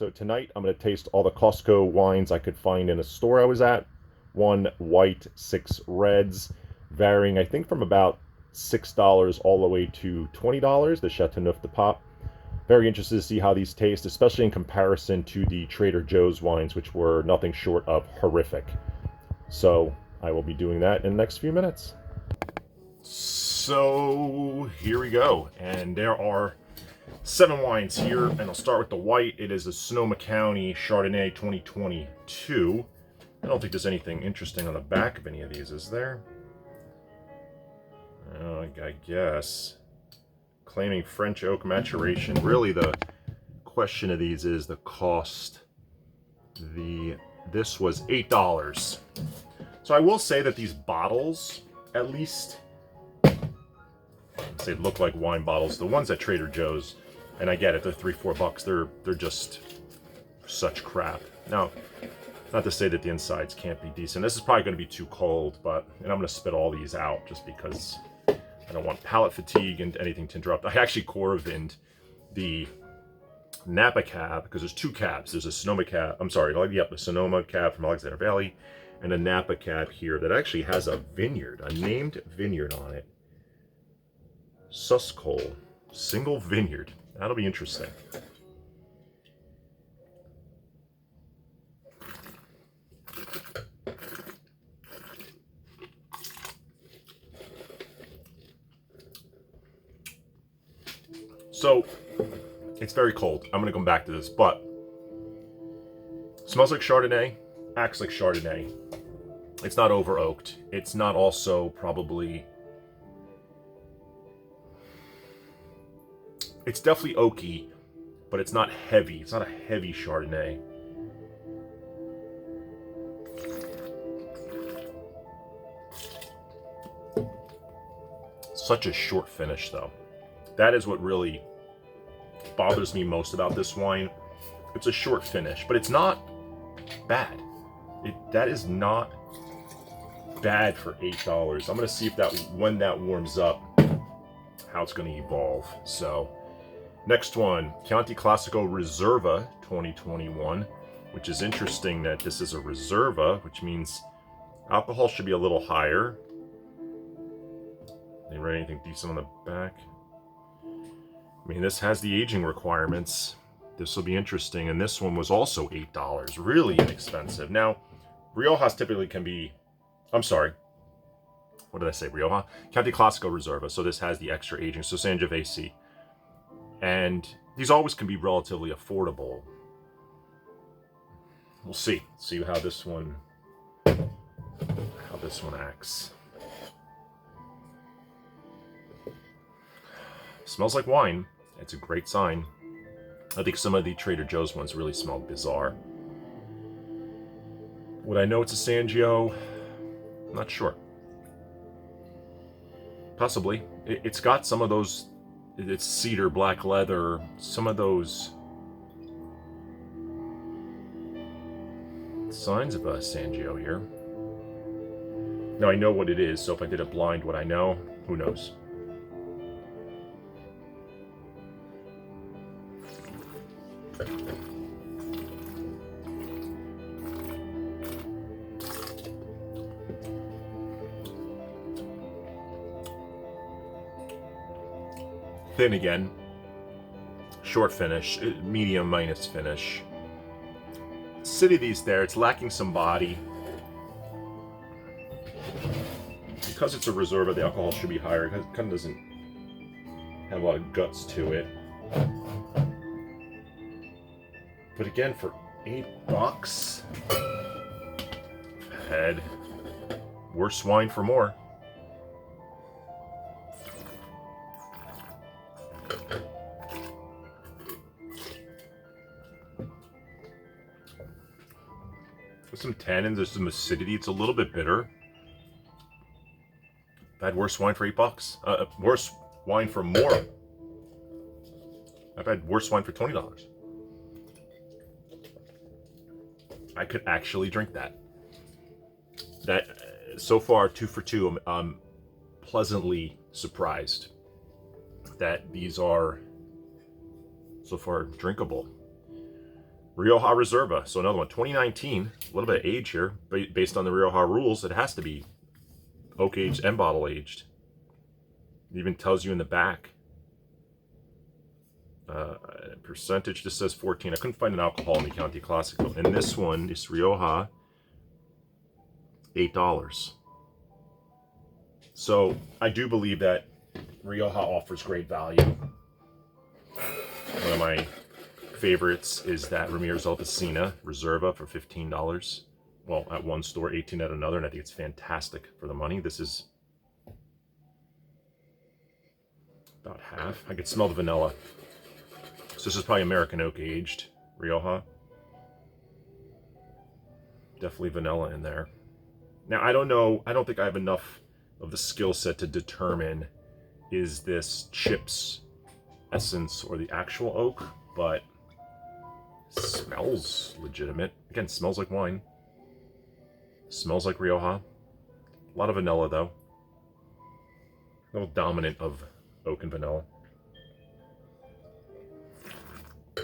So tonight I'm going to taste all the Costco wines I could find in a store I was at. One white, six reds, varying I think from about $6 all the way to $20, the Chateauneuf de Pop. Very interested to see how these taste, especially in comparison to the Trader Joe's wines, which were nothing short of horrific. So I will be doing that in the next few minutes. So here we go, and there are 7 wines here, and I'll start with the white. It is a Sonoma County Chardonnay 2022. I don't think there's anything interesting on the back of any of these, is there? I guess. Claiming French oak maturation. Really, the question of these is the cost. This was $8. So I will say that these bottles, at least, they look like wine bottles. The ones at Trader Joe's, and I get it, they're $3-4. They're just such crap. Now, not to say that the insides can't be decent. This is probably going to be too cold, and I'm going to spit all these out just because I don't want palate fatigue and anything to interrupt. I actually Coravined the Napa cab because there's 2 cabs. There's a Sonoma cab. I'm sorry, the Sonoma cab from Alexander Valley, and a Napa cab here that actually has a vineyard, a named vineyard on it. Suscol, single vineyard. That'll be interesting. So, it's very cold. I'm going to come back to this, but smells like Chardonnay, acts like Chardonnay. It's not over oaked. It's not also probably... It's definitely oaky, but it's not heavy. It's not a heavy Chardonnay. Such a short finish, though. That is what really bothers me most about this wine. It's a short finish, but it's not bad. That is not bad for $8. I'm going to see if when that warms up, how it's going to evolve. So, next one, Chianti Classico Reserva 2021, which is interesting that this is a Reserva, which means alcohol should be a little higher. They write anything decent on the back? I mean, this has the aging requirements. This will be interesting. And this one was also $8. Really inexpensive. Now, Riojas typically can be... I'm sorry. What did I say? Rioja? Chianti Classico Reserva. So this has the extra aging. So Sangiovese. And these always can be relatively affordable. We'll see. See how this one acts. Smells like wine. It's a great sign. I think some of the Trader Joe's ones really smell bizarre. Would I know it's a Sangio? Not sure. Possibly. It's got some of those... It's cedar, black leather, some of those signs of a Sangio here. Now I know what it is, so if I did a blind what I know, who knows? Thin again, short finish, medium minus finish. Acidity's there, it's lacking some body. Because it's a Reserva, the alcohol should be higher. It kind of doesn't have a lot of guts to it. But again, for $8, I've had worse wine for more. With some tannins, there's some acidity. It's a little bit bitter. I've had worse wine for $8. Worse wine for more. I've had worse wine for $20. I could actually drink that. So far, 2 for 2. I'm pleasantly surprised that these are so far drinkable. Rioja Reserva. So another one, 2019. A little bit of age here. Based on the Rioja rules, it has to be oak aged and bottle aged. It even tells you in the back. Percentage just says 14. I couldn't find an alcohol in the Chianti Classico. And this one, this Rioja, $8. So I do believe that Rioja offers great value. One of my favorites is that Ramirez Alpecin Reserva for $15. Well, at one store, 18 at another, and I think it's fantastic for the money. This is about half. I can smell the vanilla. So this is probably American oak aged Rioja. Definitely vanilla in there. Now, I don't know, I don't think I have enough of the skill set to determine is this chips essence or the actual oak, but smells legitimate. Again, smells like wine. Smells like Rioja. A lot of vanilla though. A little dominant of oak and vanilla. A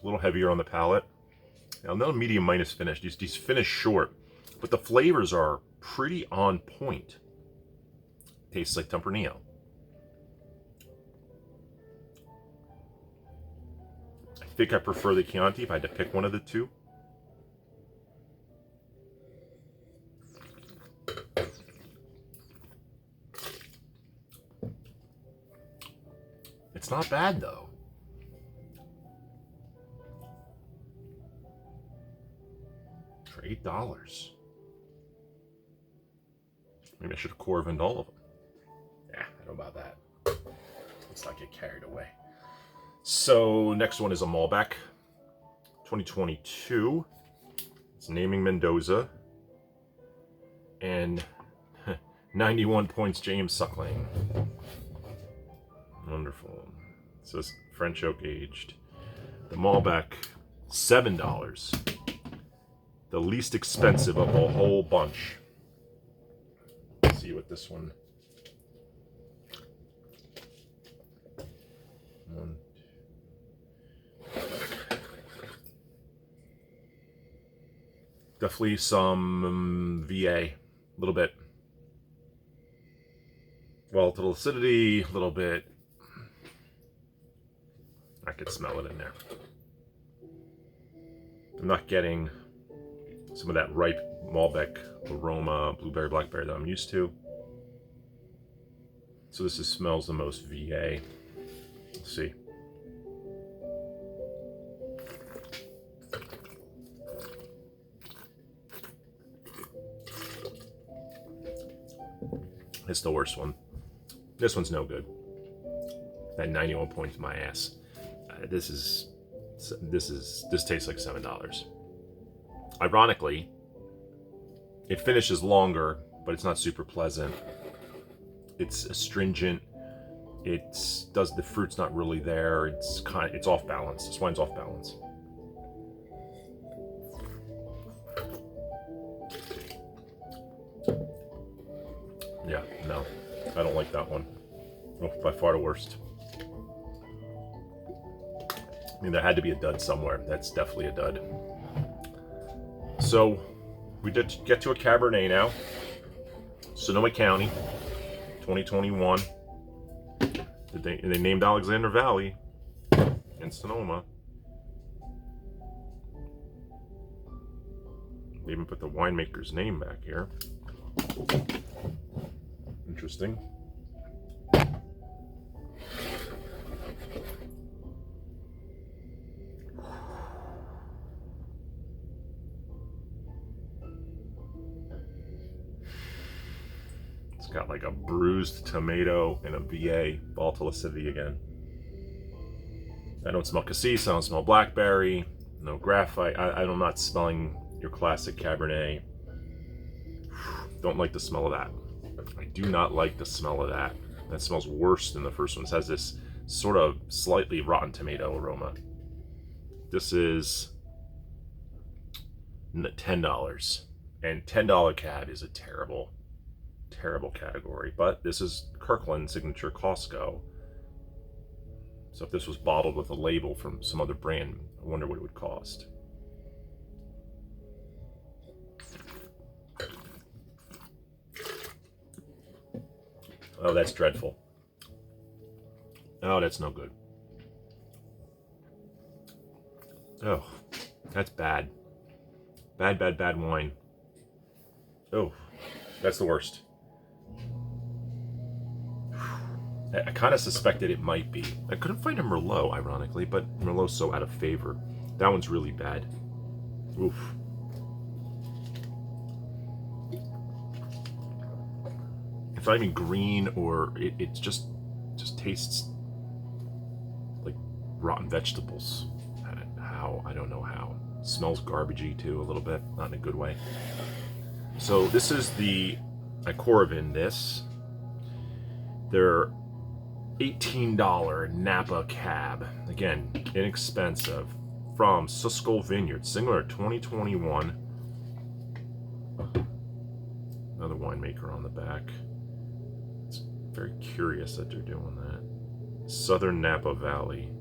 little heavier on the palate. Now, another medium minus finish. These finish short, but the flavors are pretty on point. Tastes like Tempranillo. I think I prefer the Chianti if I had to pick one of the two. It's not bad though. For $8. Maybe I should have Corvined all of them. Yeah, I don't know about that. Let's not get carried away. So next one is a Malbec, 2022. It's naming Mendoza. And 91 points James Suckling. Wonderful. So it's French oak aged. The Malbec, $7. The least expensive of a whole bunch. Let's see what this one. Definitely some VA, a little bit. Volatile acidity, a little bit. I could smell it in there. I'm not getting some of that ripe Malbec aroma, blueberry, blackberry that I'm used to. So this smells the most VA. Let's see. It's the worst one. This one's no good. That 91 points my ass. This tastes like $7. Ironically, it finishes longer, but it's not super pleasant. It's astringent. The fruit's not really there. It's off balance. This wine's off balance. Yeah, no, I don't like that one. Oh, by far the worst. I mean, there had to be a dud somewhere. That's definitely a dud. So we did get to a Cabernet now. Sonoma County, 2021. They named Alexander Valley in Sonoma. They even put the winemaker's name back here. Interesting. It's got like a bruised tomato and a VA, volatile acidity again. I don't smell cassis, I don't smell blackberry, no graphite. I'm not smelling your classic Cabernet. Don't like the smell of that. I do not like the smell of that. That smells worse than the first one. It has this sort of slightly rotten tomato aroma. This is $10. And $10 cab is a terrible terrible category, but this is Kirkland Signature Costco. So if this was bottled with a label from some other brand, I wonder what it would cost. Oh, that's dreadful. Oh, that's no good. Oh, that's bad. Bad, bad, bad wine. Oh, that's the worst. I kind of suspected it might be. I couldn't find a Merlot, ironically, but Merlot's so out of favor. That one's really bad. Oof. It's not even green, or it just tastes like rotten vegetables. How? I don't know how. It smells garbagey too, a little bit, not in a good way. So this is the Icorvin. They're $18 Napa Cab. Again, inexpensive. From Costco Vineyard, singular 2021. Another winemaker on the back. It's very curious that they're doing that. Southern Napa Valley.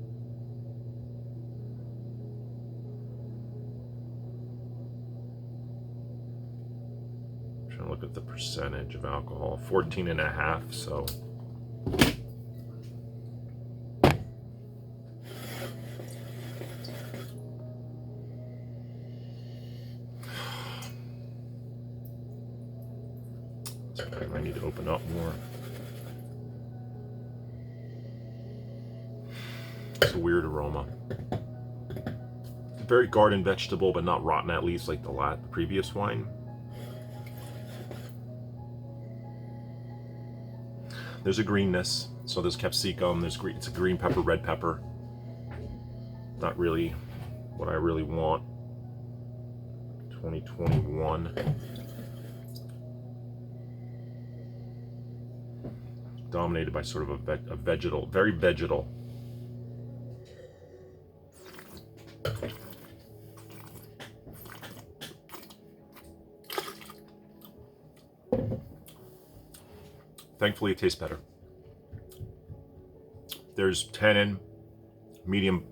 I'm trying to look at the percentage of alcohol. 14.5, so. I might need to open up more. It's a weird aroma. Very garden vegetable, but not rotten, at least like the previous wine. There's a greenness, so there's capsicum, there's green, it's a green pepper, red pepper. Not really what I really want. 2021. Dominated by sort of a vegetal, very vegetal. Thankfully, it tastes better. There's tannin, medium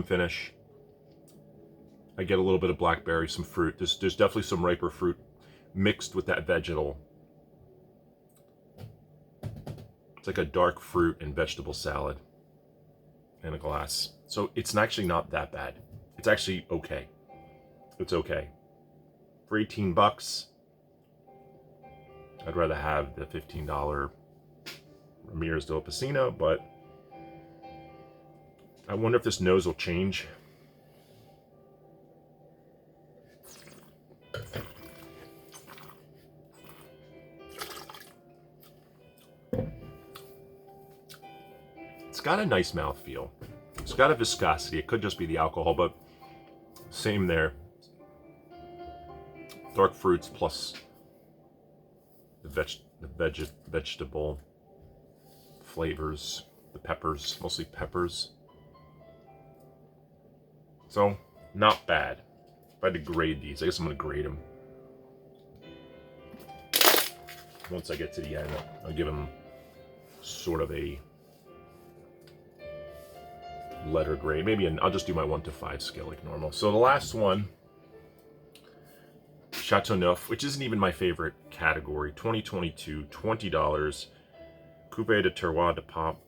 finish. I get a little bit of blackberry, some fruit. There's definitely some riper fruit mixed with that vegetal. It's like a dark fruit and vegetable salad in a glass. So it's actually not that bad. It's actually okay. It's okay. For 18 bucks, I'd rather have the $15 Ramirez del Pacino, but I wonder if this nose will change. It's got a nice mouthfeel. It's got a viscosity. It could just be the alcohol, but same there. Dark fruits plus the vegetable flavors, the peppers, mostly peppers. So, not bad. If I had to grade these, I guess I'm going to grade them. Once I get to the end, I'll give them sort of a letter grade. Maybe I'll just do my 1 to 5 scale like normal. So the last one, Chateauneuf, which isn't even my favorite category. 2022, $20. Cuvée de Terroir de Pop.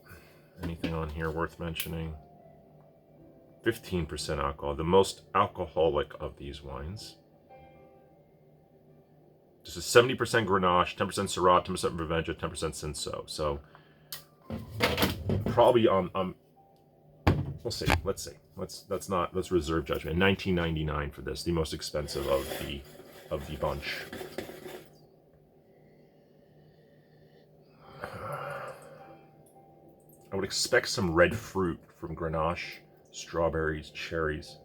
Anything on here worth mentioning? 15% alcohol, the most alcoholic of these wines. This is 70% Grenache, 10% Syrah, 10% Revenge, 10% Cinsault. So probably we'll see. Let's see. Let's reserve judgment. $19.99 for this, the most expensive of the bunch. I would expect some red fruit from Grenache, strawberries, cherries.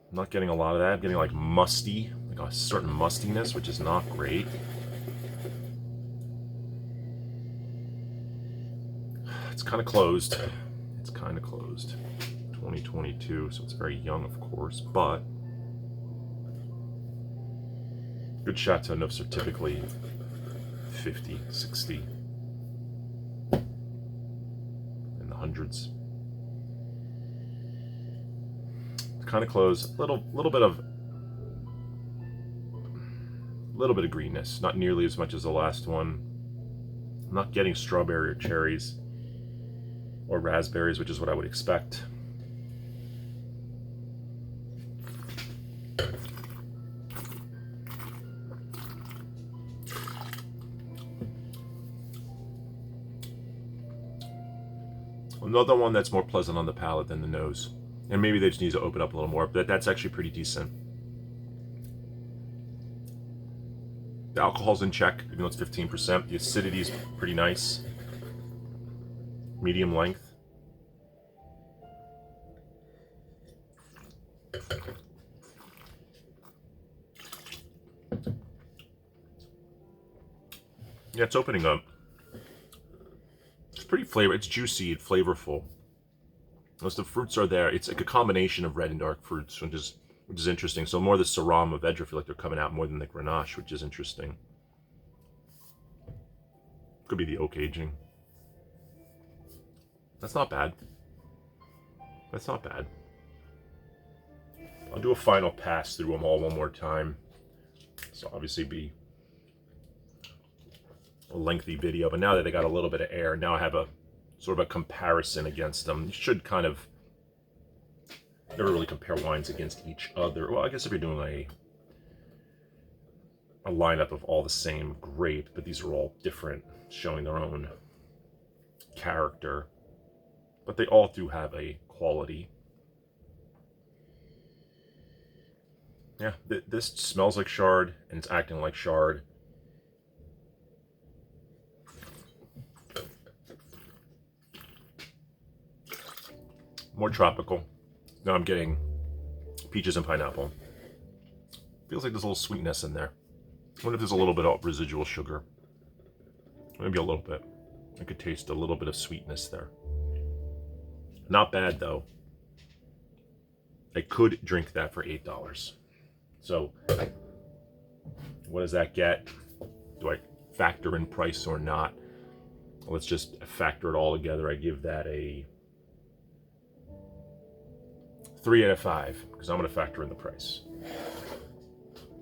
I'm not getting a lot of that. I'm getting like musty, like a certain mustiness, which is not great. It's kind of closed. It's kind of closed. 2022, so it's very young, of course, but Good Chateau Neufs are typically 50, 60, in the hundreds. Kind of close. Little bit of greenness. Not nearly as much as the last one. I'm not getting strawberry or cherries or raspberries, which is what I would expect. Another one that's more pleasant on the palate than the nose. And maybe they just need to open up a little more, but that's actually pretty decent. The alcohol's in check, even though it's 15%. The acidity's pretty nice. Medium length. Yeah, it's opening up. It's pretty flavor. It's juicy and flavorful. Most of the fruits are there. It's like a combination of red and dark fruits, which is interesting. So more the Syrah of Vedra, I feel like they're coming out more than the Grenache, which is interesting. Could be the oak aging. That's not bad. That's not bad. I'll do a final pass through them all one more time. So obviously be a lengthy video, but now that they got a little bit of air, now I have a sort of a comparison against them. You should kind of never really compare wines against each other. Well, I guess if you're doing a lineup of all the same grape, but these are all different, showing their own character. But they all do have a quality. Yeah, this smells like Chard, and it's acting like Chard. More tropical. Now I'm getting peaches and pineapple. Feels like there's a little sweetness in there. I wonder if there's a little bit of residual sugar. Maybe a little bit. I could taste a little bit of sweetness there. Not bad though. I could drink that for $8. So what does that get? Do I factor in price or not? Let's just factor it all together. I give that a 3 out of 5 because I'm going to factor in the price.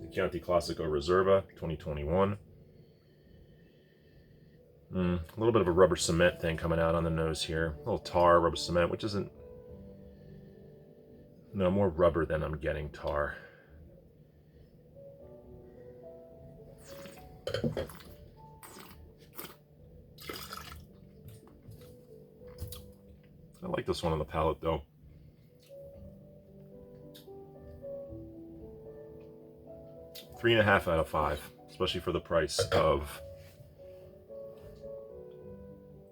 The Chianti Classico Reserva 2021. A little bit of a rubber cement thing coming out on the nose here. A little tar, rubber cement, which isn't... No, more rubber than I'm getting tar. I like this one on the palate though. Three and a half out of 5, especially for the price of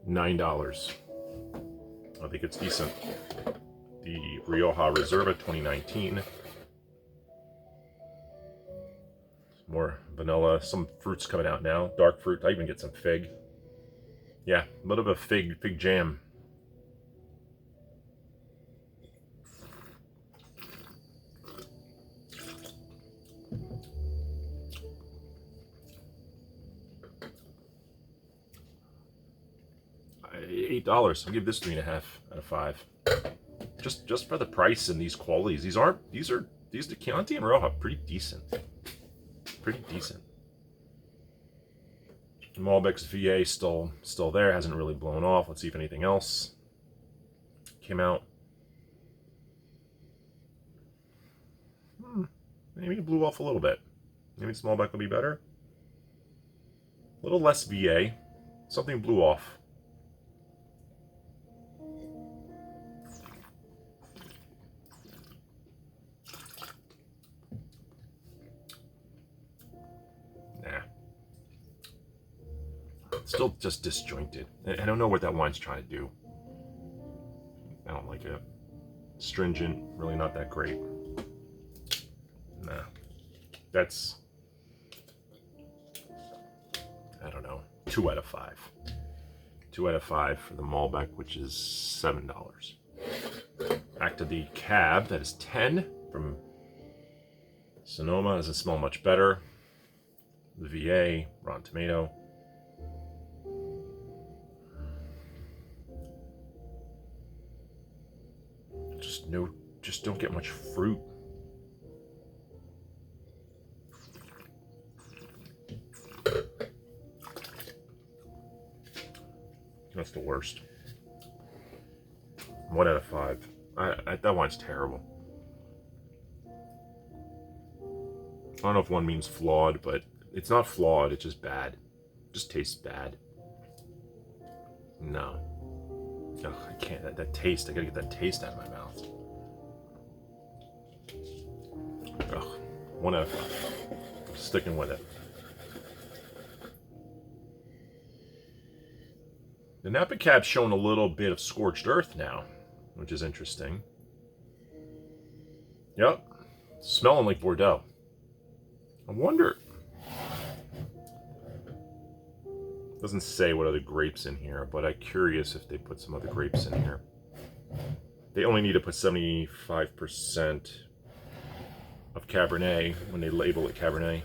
$9. I think it's decent. The Rioja Reserva 2019. More vanilla, some fruits coming out now. Dark fruit, I even get some fig. Yeah, a little bit of fig jam. $8. I'll give this 3.5 out of 5. Just for the price and these qualities. These the Chianti and Rioja pretty decent. Pretty decent. Malbec's VA still there, hasn't really blown off. Let's see if anything else came out. Maybe it blew off a little bit. Maybe Malbec will be better. A little less VA. Something blew off. Still just disjointed. I don't know what that wine's trying to do. I don't like it. Stringent, really not that great. Nah. That's, I don't know, 2 out of 5. 2 out of 5 for the Malbec, which is $7. Back to the Cab, that is 10 from Sonoma. Doesn't smell much better. the VA, Rotten Tomato. Just don't get much fruit. That's the worst. 1 out of 5. That wine's terrible. I don't know if one means flawed, but it's not flawed. It's just bad. It just tastes bad. No. Ugh, I can't. That taste. I gotta get that taste out of my mouth. Ugh. 1 out of 5. I'm sticking with it. The Napa Cab's showing a little bit of scorched earth now, which is interesting. Yep. Smelling like Bordeaux. I wonder. Doesn't say what other grapes in here, but I'm curious if they put some other grapes in here. They only need to put 75% of Cabernet when they label it Cabernet.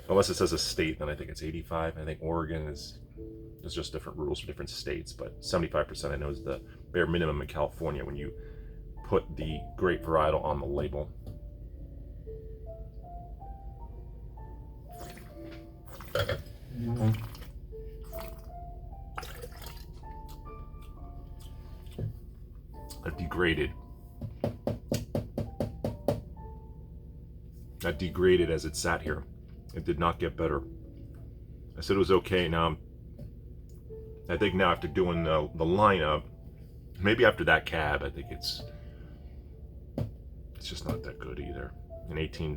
Unless it says a state, then I think it's 85. I think Oregon there's just different rules for different states, but 75% I know is the bare minimum in California when you put the grape varietal on the label. That degraded as it sat here. It did not get better. I said it was okay. Now I think now after doing the lineup, maybe after that cab, I think it's just not that good either. And $18,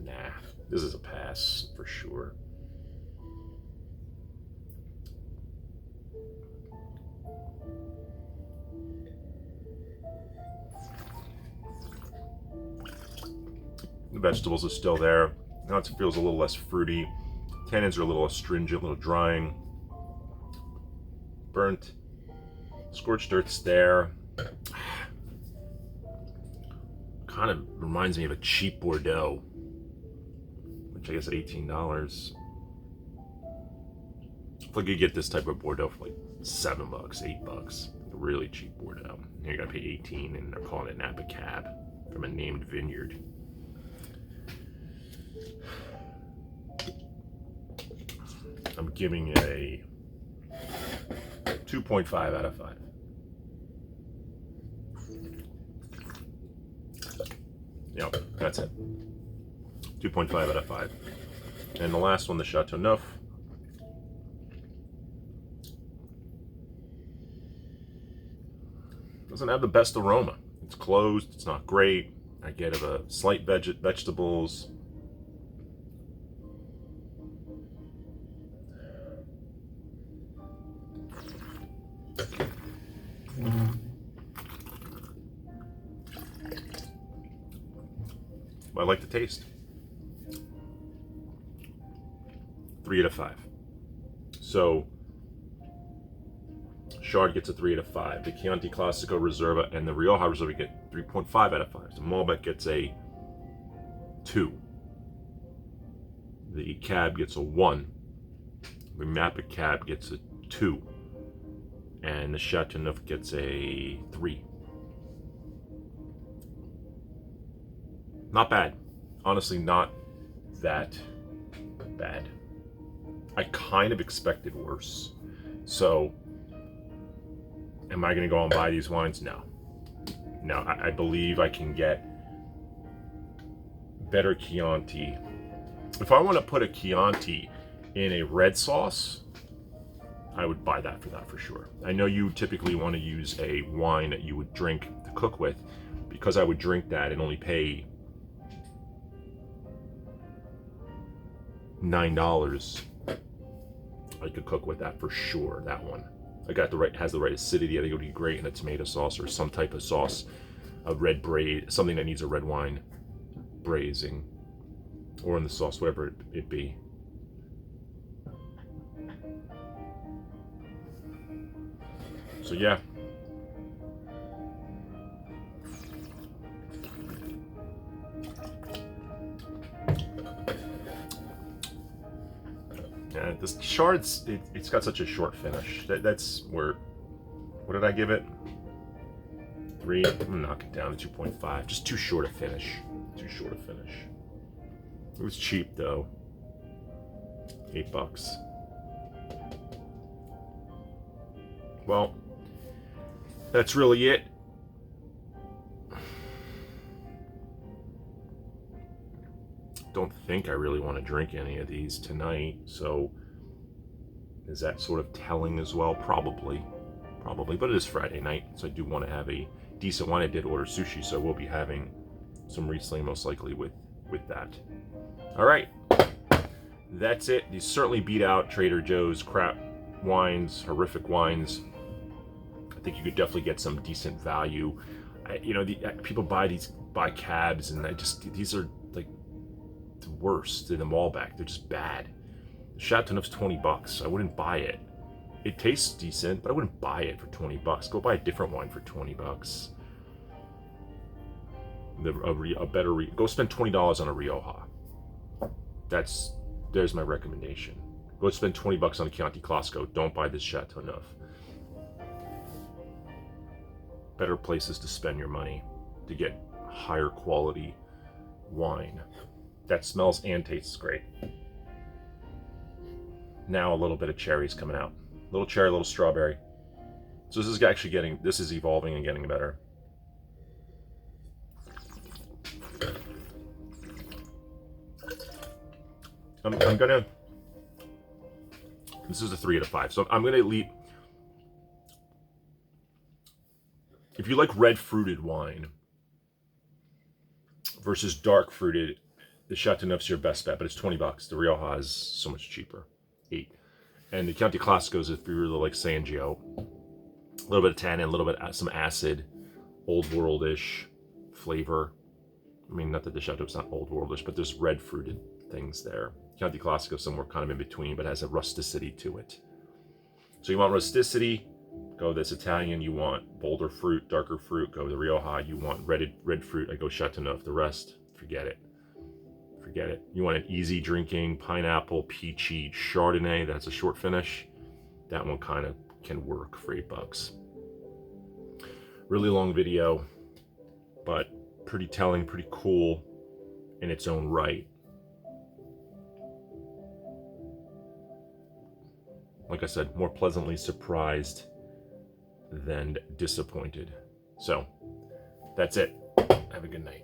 nah, this is a pass for sure. The vegetables are still there. Now it feels a little less fruity. Tannins are a little astringent, a little drying. Burnt. Scorched earth's there. Kind of reminds me of a cheap Bordeaux, which I guess at $18. If I could get this type of Bordeaux for like $7, $8, a really cheap Bordeaux. Here you gotta pay 18, and they're calling it Napa Cab from a named vineyard. I'm giving it a 2.5 out of 5. Yep, that's it. 2.5 out of 5. And the last one, the Chateau Neuf. Doesn't have the best aroma. It's closed, it's not great. I get a slight vegetables. I like the taste. 3 out of 5. So Chard gets a 3 out of 5. The Chianti Classico Reserva and the Rioja Reserva get 3.5 out of 5. So Malbec gets a 2. The Cab gets a 1. The Napa Cab gets a 2. And the Chateauneuf gets a 3. Not bad. Honestly, not that bad. I kind of expected worse. So, am I going to go and buy these wines? No. No, I believe I can get better Chianti. If I want to put a Chianti in a red sauce, I would buy that for sure. I know you typically want to use a wine that you would drink to cook with, because I would drink that and only pay $9. I could cook with that for sure. That one, has the right acidity. I think it would be great in a tomato sauce or some type of sauce, a red braise, something that needs a red wine braising, or in the sauce, whatever it be. So yeah. this Chard's, it's got such a short finish. That's where, what did I give it? 3. I'm gonna knock it down to 2.5. Just too short a finish. Too short a finish. It was cheap though. $8. Well, that's really it. Don't think I really want to drink any of these tonight, so is that sort of telling as well? Probably, but it is Friday night, so I do want to have a decent one. I did order sushi, so we'll be having some Riesling most likely with that. All right, that's it. These certainly beat out Trader Joe's crap wines, horrific wines. I think you could definitely get some decent value. People buy cabs, and these are like the worst in the Malbec. They're just bad. The Chateauneuf's $20. I wouldn't buy it. It tastes decent, but I wouldn't buy it for $20. Go buy a different wine for $20. Go spend $20 on a Rioja. There's my recommendation. Go spend $20 on a Chianti Costco. Don't buy this Chateauneuf. Better places to spend your money to get higher quality wine that smells and tastes great. Now a little bit of cherries coming out. Little cherry, little strawberry. So this is evolving and getting better. This is a 3 out of 5. So I'm gonna leave. If you like red fruited wine versus dark fruited, the Chateauneuf's your best bet, but it's $20. The Rioja is so much cheaper, 8. And the Chianti Classico's, if you really like Sangio, a little bit of tannin, a little bit some acid, old world-ish flavor. I mean, not that the Chateau's not old worldish, but there's red fruited things there. Chianti Classico somewhere kind of in between, but has a rusticity to it. So you want rusticity, go this Italian. You want bolder fruit, darker fruit, go the Rioja. You want red fruit, I go Chateauneuf. The rest, forget it. Forget it. You want an easy drinking, pineapple, peachy Chardonnay, that's a short finish. That one kind of can work for $8. Really long video, but pretty telling, pretty cool in its own right. Like I said, more pleasantly surprised than disappointed. So, that's it. Have a good night.